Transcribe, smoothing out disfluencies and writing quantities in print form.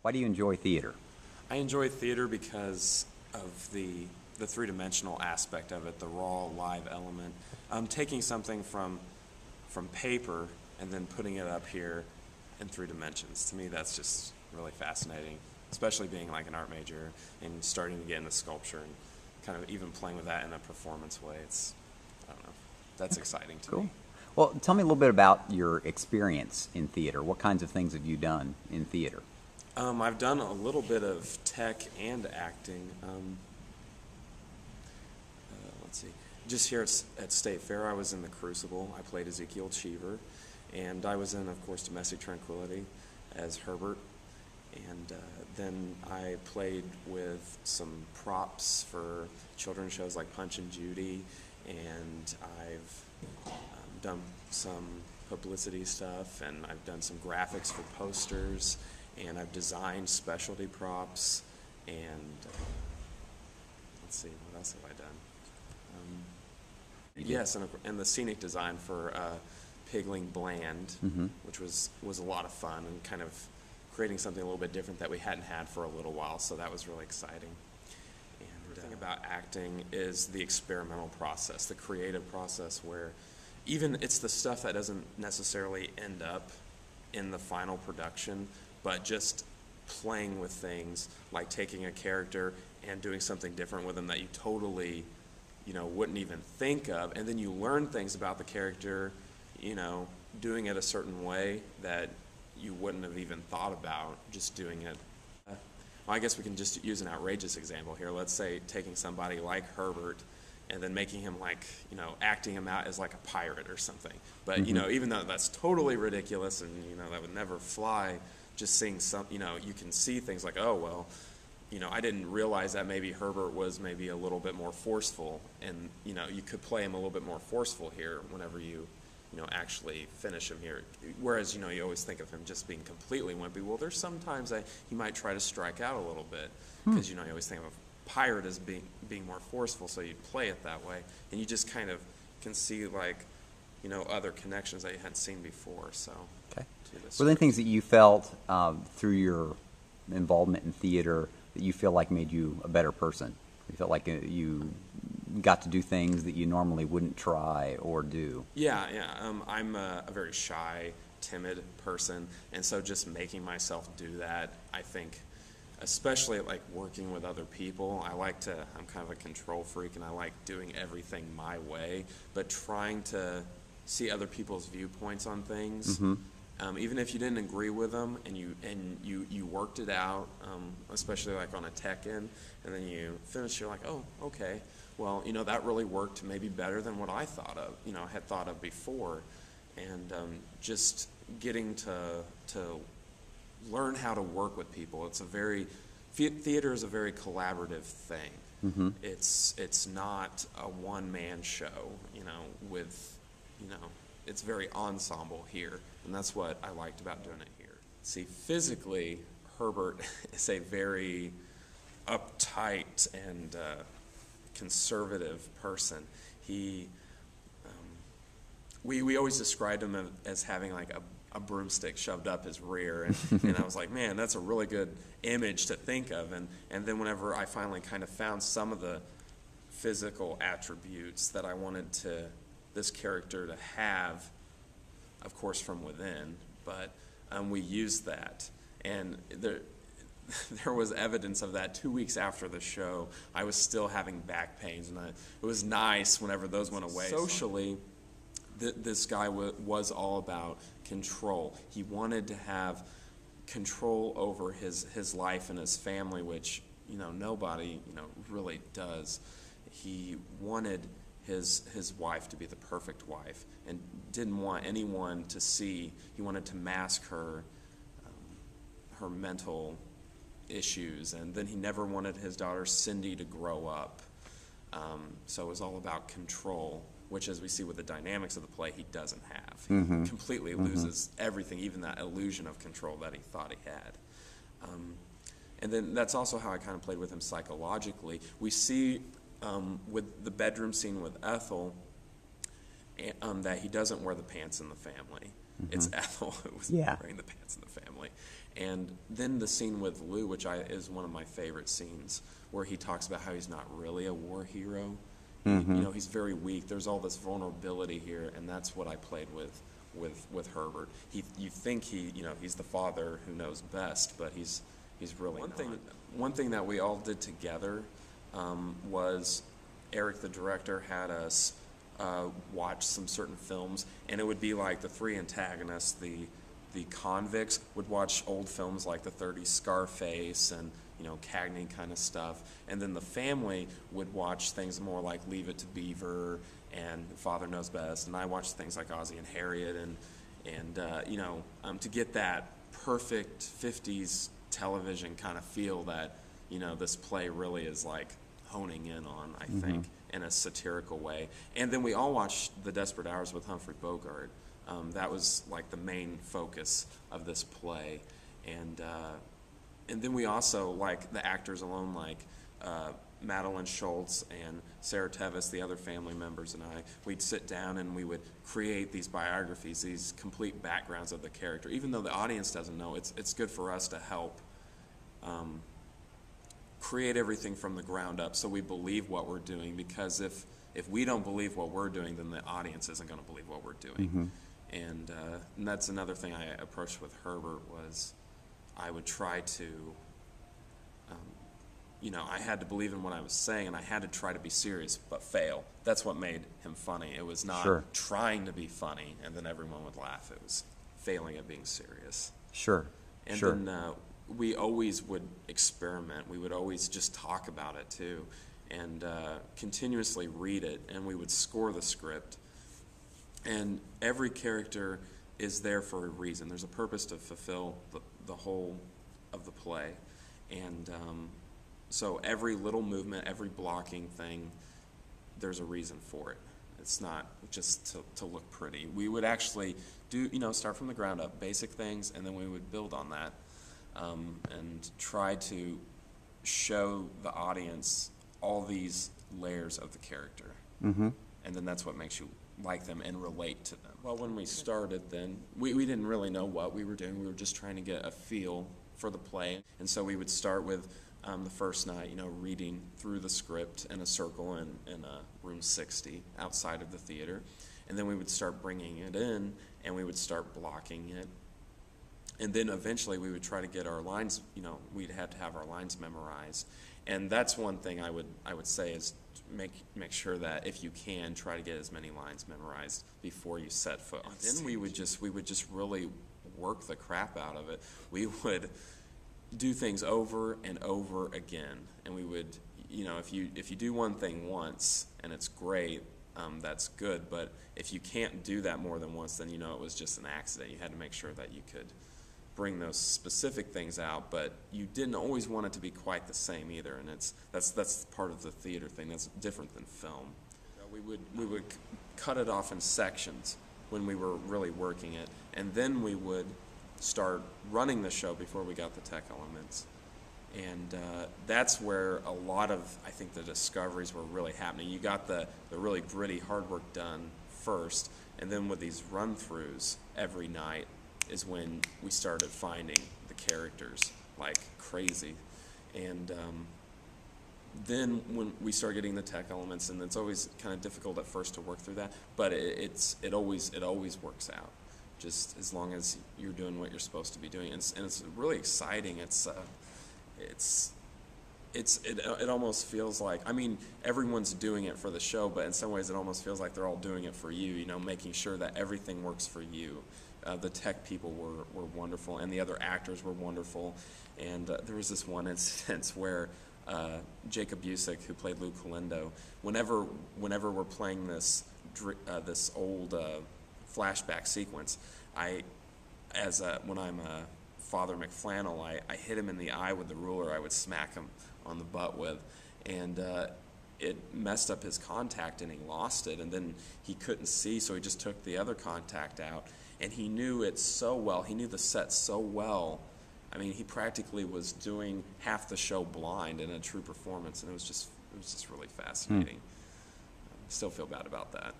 Why do you enjoy theater? I enjoy theater because of the three-dimensional aspect of it, the raw, live element. Taking something from paper and then putting it up here in 3 dimensions. To me, that's just really fascinating, especially being like an art major and starting to get into sculpture and kind of even playing with that in a performance way. I don't know, that's exciting to me. Well, tell me a little bit about your experience in theater. What kinds of things have you done in theater? I've done a little bit of tech and acting. Let's see. Just here at State Fair, I was in The Crucible. I played Ezekiel Cheever. And I was in, of course, Domestic Tranquility as Herbert. And then I played with some props for children's shows like Punch and Judy. And I've done some publicity stuff, and I've done some graphics for posters, and I've designed specialty props, and let's see, what else have I done? Yes, and the scenic design for Pigling Bland, which was a lot of fun, and kind of creating something a little bit different that we hadn't had for a little while, so that was really exciting. And the thing about acting is the experimental process, the creative process, where even it's the stuff that doesn't necessarily end up in the final production, but just playing with things, like taking a character and doing something different with them that you totally, wouldn't even think of, and then you learn things about the character, doing it a certain way that you wouldn't have even thought about just doing it. Well, I guess we can just use an outrageous example here. Let's say taking somebody like Herbert and then making him acting him out as like a pirate or something. But, even though that's totally ridiculous and, that would never fly, just seeing you can see things like, oh, well, I didn't realize that maybe Herbert was maybe a little bit more forceful, and, you could play him a little bit more forceful here whenever you actually finish him here. Whereas, you always think of him just being completely wimpy. Well, there's sometimes that he might try to strike out a little bit because, you always think of a pirate as being more forceful, so you'd play it that way. And you just kind of can see, other connections that you hadn't seen before. So, okay. Were there any things that you felt through your involvement in theater that you feel like made you a better person? You felt like you got to do things that you normally wouldn't try or do? Yeah. I'm a very shy, timid person, and so just making myself do that, I think, especially like working with other people, I'm kind of a control freak, and I like doing everything my way, but trying to see other people's viewpoints on things. Even if you didn't agree with them, and you worked it out, especially like on a tech end, and then you finish, you're like, oh, okay, well, that really worked maybe better than what I thought of, had thought of before, and just getting to learn how to work with people. Theater is a very collaborative thing. It's not a one-man show, it's very ensemble here, and that's what I liked about doing it here. See, physically, Herbert is a very uptight and conservative person. We always described him as having like a broomstick shoved up his rear, and I was like, man, that's a really good image to think of. And then whenever I finally kind of found some of the physical attributes that I wanted this character to have, of course from within, but we used that, and there was evidence of that 2 weeks after the show. I was still having back pains, and it was nice whenever those went away. Socially, this guy was all about control. He wanted to have control over his life and his family, which nobody really does. He wanted his wife to be the perfect wife, and didn't want anyone to see. He wanted to mask her mental issues, and then he never wanted his daughter Cindy to grow up. So it was all about control, which, as we see with the dynamics of the play, he doesn't have. He completely loses everything, even that illusion of control that he thought he had. And then that's also how I kind of played with him psychologically. We see with the bedroom scene with Ethel, that he doesn't wear the pants in the family. It's Ethel who's wearing the pants in the family. And then the scene with Lou, which is one of my favorite scenes, where he talks about how he's not really a war hero. You know, he's very weak. There's all this vulnerability here, and that's what I played with Herbert. You think he's the father who knows best, but he's really not. One thing that we all did together was Eric, the director, had us watch some certain films, and it would be like the three antagonists, the convicts would watch old films like the 30s Scarface and Cagney kind of stuff, and then the family would watch things more like Leave It to Beaver and Father Knows Best, and I watched things like Ozzie and Harriet, and to get that perfect 50s television kind of feel that this play really is like honing in on, I think, in a satirical way. And then we all watched The Desperate Hours with Humphrey Bogart. That was like the main focus of this play. And then we also, like the actors alone, like Madeline Schultz and Sarah Tevis, the other family members, and we'd sit down and we would create these biographies, these complete backgrounds of the character. Even though the audience doesn't know, it's good for us to help create everything from the ground up so we believe what we're doing, because if we don't believe what we're doing, then the audience isn't going to believe what we're doing. And that's another thing I approached with Herbert was I would try to, I had to believe in what I was saying, and I had to try to be serious, but fail. That's what made him funny. It was not trying to be funny, and then everyone would laugh. It was failing at being serious. And then we always would experiment. We would always just talk about it, too, and continuously read it, and we would score the script. And every character is there for a reason. There's a purpose to fulfill the whole of the play. And so every little movement, every blocking thing, there's a reason for it. It's not just to look pretty. We would actually do, start from the ground up, basic things, and then we would build on that and try to show the audience all these layers of the character. And then that's what makes you like them and relate to them. Well, when we started then, we didn't really know what we were doing. We were just trying to get a feel for the play. And so we would start with the first night, reading through the script in a circle in room 60 outside of the theater. And then we would start bringing it in, and we would start blocking it. And then eventually we would try to get our lines, we'd have to have our lines memorized. And that's one thing I would say is make sure that if you can, try to get as many lines memorized before you set foot on stage. Then we would just really work the crap out of it. We would do things over and over again, and we would, if you do one thing once and it's great, that's good. But if you can't do that more than once, then it was just an accident. You had to make sure that you could bring those specific things out, but you didn't always want it to be quite the same either, and that's part of the theater thing. That's different than film. We would cut it off in sections when we were really working it, and then we would start running the show before we got the tech elements, and that's where a lot of, I think, the discoveries were really happening. You got the really gritty hard work done first, and then with these run-throughs every night is when we started finding the characters like crazy. And then when we start getting the tech elements, and it's always kind of difficult at first to work through that, but it always works out, just as long as you're doing what you're supposed to be doing. And it's really exciting. It almost feels like, everyone's doing it for the show, but in some ways it almost feels like they're all doing it for you, making sure that everything works for you. The tech people were wonderful, and the other actors were wonderful. And there was this one instance where Jacob Busick, who played Lou Calindo, whenever we're playing this old flashback sequence, when I'm Father McFlannel, I hit him in the eye with the ruler. I would smack him on the butt with, and it messed up his contact, and he lost it, and then he couldn't see, so he just took the other contact out. And he knew it so well. He knew the set so well. He practically was doing half the show blind in a true performance, and it was just really fascinating. Still feel bad about that.